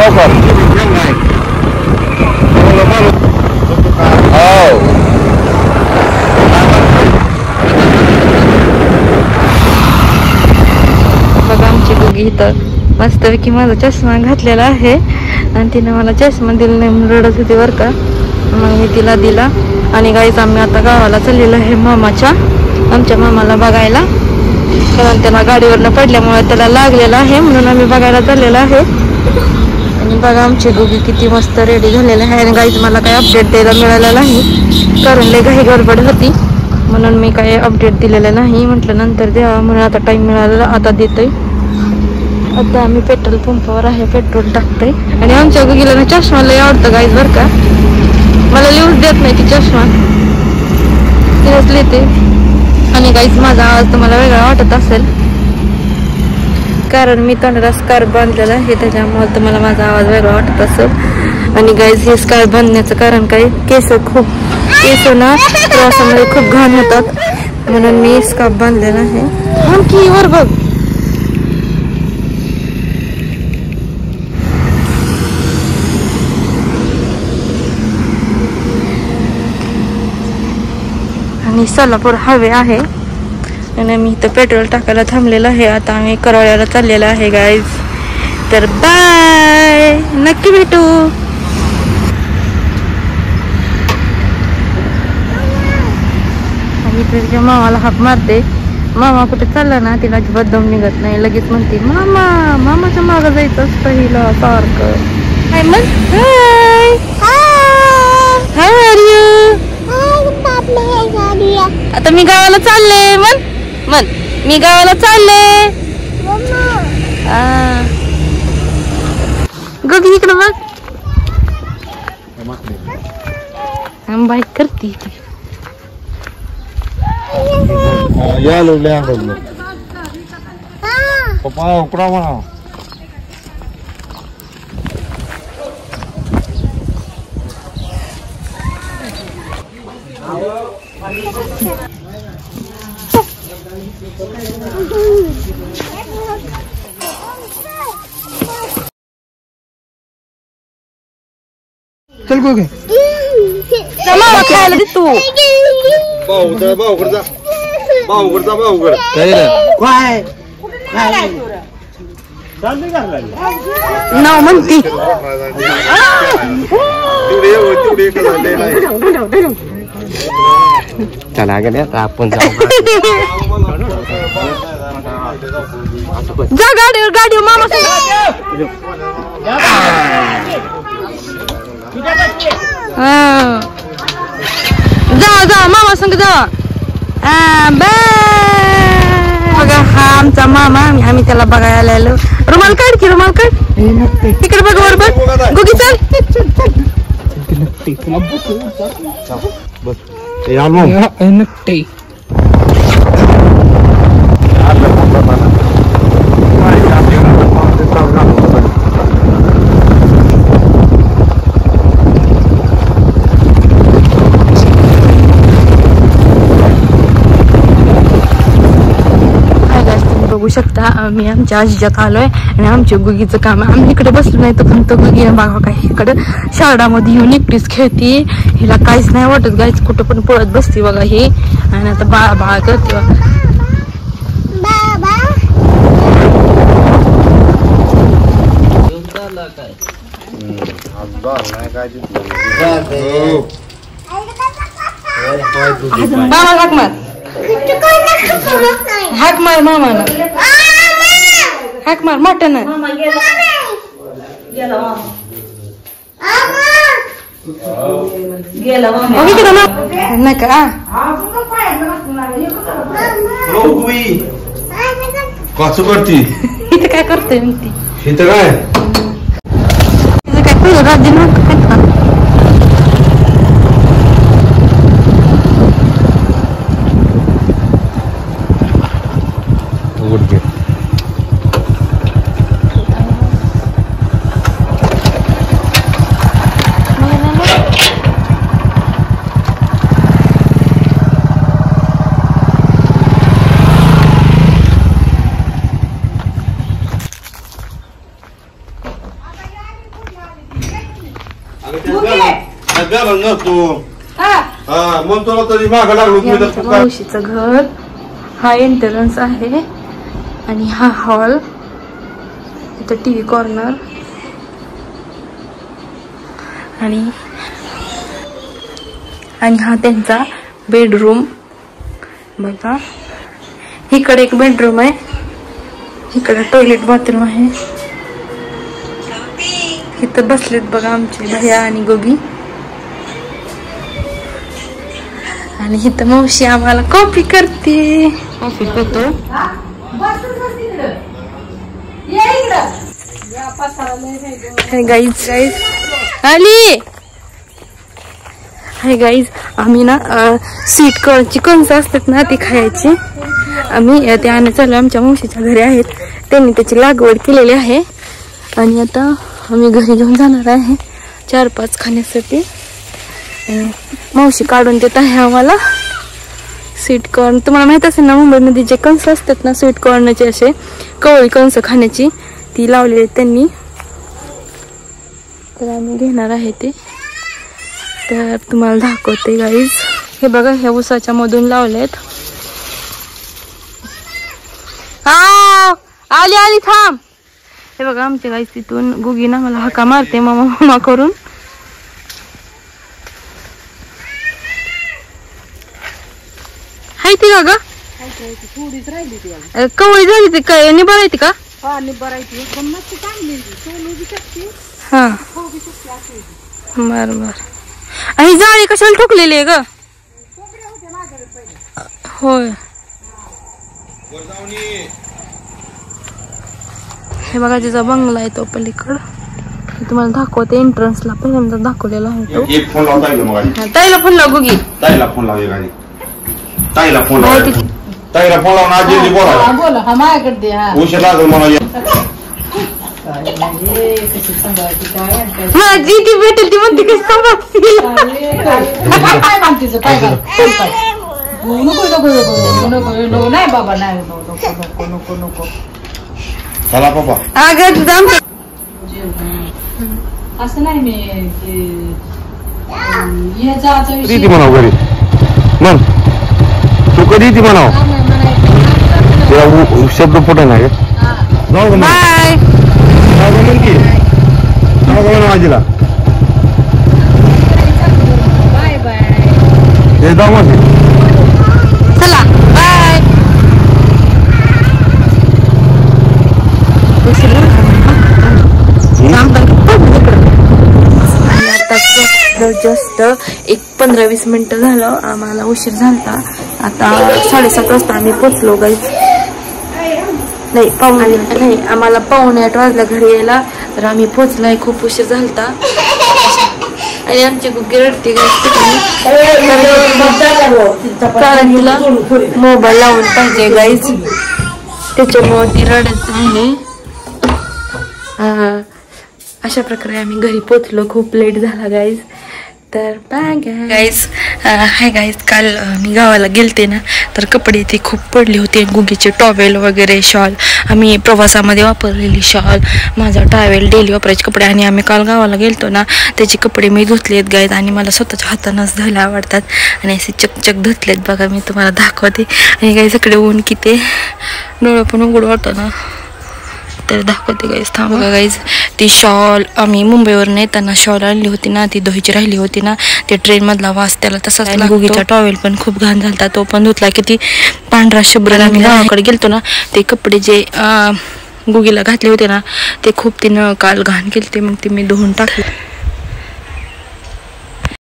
बघा आमची गुगी इथं मस्तपैकी माझा चष्मा घातलेला आहे आणि तिने मला चष्मा दिला नाही म्हणून रडत होती बरं का. मग मी तिला दिला आणि गाईच आम्ही आता गावाला चाललेलो आहे आमच्या मामाला बघायला. कारण त्याला गाडीवरनं पडल्यामुळे त्याला लागलेला आहे म्हणून आम्ही बघायला चाललेलो आहे. आणि बघा आमची गुगी किती मस्त रेडी झालेली आहे. आणि गाईच मला काही अपडेट द्यायला मिळालं नाही कारण लय घाई गडबड होती म्हणून मी काही अपडेट दिलेलं नाही. म्हटलं नंतर द्यावा म्हणून आता टाइम मिळाला आता देतोय. आता आम्ही पेट्रोल पंपावर आहे पेट्रोल टाकतोय. आणि आमच्या गुगीला ना चष्मा लय आवडतं गाईज बरं का. मला लिहूच देत नाही ती चष्मा तिनेच लिहिते. आणि गाईज माझा आवाज तुम्हाला वेगळा वाटत असेल कारण मी तोंडाला स्कार्फ बांधलेला आहे त्याच्यामुळे तुम्हाला माझा आवाज वेगळा वाटत असेल. आणि गाईज हे स्कार्फ बांधण्याचं कारण काय केस ना प्रवासामध्ये खूप घाण होतात म्हणून मी स्कार्फ बांधलेला आहे. आणखी वर बघ आणि सोलापूर हायवे आहे आणि मी इथं पेट्रोल टाकायला थांबलेलं आहे. आता आम्ही करवळ्याला चाललेलं आहे गाईज. तर बाय नक्की भेटू. आणि तिच्या मामाला हाक मारते. मामा कुठे चालला ना तिला अजिबात दम निघत नाही. लगेच म्हणते मामाच्या मागं जायचं असतं हिला सारखं. हाय मग हाय आर यू. आता मी गावाला चालले मन मी गावाला चालले. गुगी इकडं बघ बाईक करते चल गोगे खायला दे तू. नाव म्हणती चला गेले आपण जा गाडीवर मामा जा मामा संग जा. बघा हा आमचा मामा आम्ही त्याला बघायला आलो. रुमाल काढ की रुमाल काढ तिकडे बघ वर बघ गुगी चल नक्की. बघू शकता आम्ही आमच्या आजीच्यात आलोय आणि आमच्या गुगीचं काम आम्ही इकडे बसलो नाही तर फक्त गुगी बघा काय इकडे शाळामध्ये येऊन एकटीच खेळते. हिला काहीच नाही वाटत गाईच कुठं पण पळत बसते बघा ही. आणि आता बाळा करते मामा हाक मार हाक मार मामाला हाक मार मटन नका कसं करते इथं काय करतोय म्हणते इथं काय काय पहिलं राज्य नव्हतं नसतो मग तुला तरी मागं लागलो हे आमच्या मावशीचं घर. हा एंट्रन्स आहे आणि हा हॉल. इथं टीव्ही कॉर्नर आणि हा त्यांचा बेडरूम. बघा इकडे एक बेडरूम आहे, इकडे टॉयलेट बाथरूम आहे. इथं बसलेत बघा आमचे भैया आणि गोगी. आणि इथं मावशी आम्हाला कॉफी करते. कॉफी करतो. गाईज आली. हाय गाईज, आम्ही ना स्वीट कॉर्नची कणस असतात ना ती खायची. आम्ही ते आणत चालू आमच्या मावशीच्या घरी आहेत, त्यांनी त्याची लागवड केलेली आहे. आणि आता आम्ही घरी घेऊन जाणार आहे 4-5 खाण्यासाठी. मावशी काढून देत आहे आम्हाला स्वीट कॉर्न. तुम्हाला माहित असेल ना मुंबईमध्ये जे कणस असतात ना स्वीट कॉर्नचे असे कवळी कणस खाण्याची ती लावलेली त्यांनी. तर आम्ही घेणार आहे ते. तर तुम्हाला दाखवते गाईज. हे बघा ह्या उसाच्या मधून लावलेत. आली आली थांब. हे बघा आमच्या गाईज तिथून गुगी ना मला हका मारते मामा मामा करून. हाय ती का ग कवळी झाली ती काय निभारायची का? हा बर बर. आणि जाळी कशाला ठोकलेली आहे ग? होय. हे बघा तिचा बंगला आहे तो पलीकड. तुम्हाला दाखवते एंट्रन्सला पहिल्यांदा दाखवलेला आहे तो. ताईला फोन लाव गुगी. ताईला फोन लाव. ताईला फोन लाव. ताईला फोन लावून आज जल्दी बोला. बोला हा माझ्याकडे दे. हा उशीर लागेल मला. माझी ती भेटेल ती म्हणते कशी सांभाळते. काय म्हणते काय नको नको नको नको नाही बाबा नाही नको नको नको नको. चला पप्पा. अगं जाम असं नाही मी याचा किती म्हणाव घरी मग तू कधी ती म्हणाव शब्द फोटो नाही. बाय माझीला बाय बाय. चला बाय. जस्ट एक 15-20 मिनिटं झालं आम्हाला उशीर झाला. आता 7:30 वाजता आम्ही पोचलो गाईज. नाही नाही आम्हाला 7:45 वाजला घरी यायला. तर आम्ही पोचलाय. खूप उशीर झालता आणि आमची गुग्गी रडते कारण तिला मोबाईल लावून पाहिजे गाईज, त्याच्यामुळे ती रडत आहे. अशा प्रकारे आम्ही घरी पोचलो. खूप लेट झाला गाईज. तर बाय गाईज. हाय गाईज, काल मी गावाला गेलते ना तर कपडे ते खूप पडले होते. गुगीचे टॉवेल वगैरे शॉल आम्ही प्रवासामध्ये वापरलेली शॉल माझा टॉवेल डेली वापरायचे कपडे आणि आम्ही काल गावाला गेलतो ना त्याचे कपडे मी धुतलेत गाईज. आणि मला स्वतःच्या हातानंच धुवायला आवडतात आणि असे चकचक धुतलेत बघा. मी तुम्हाला दाखवते. आणि गाईज इकडे ऊन किती डोळं पण उघड वाटतं ना तर दाखवते गाईज. थांबा गाईज. ती शॉल आम्ही मुंबईवरून येताना शॉल आणली होती ना ती धुवायची राहिली होती ना ते ट्रेन मधला वास त्याला तसाच. गुगीचा टॉवेल पण खूप घाण झालता तो पण धुतला. किती पांढरा शुभ्र. आम्ही गावाकडे गेलतो ना ते कपडे जे गुगीला घातले होते ना ते खूप तिनं काल घाण केले ते मग ते मी धुवून टाकले.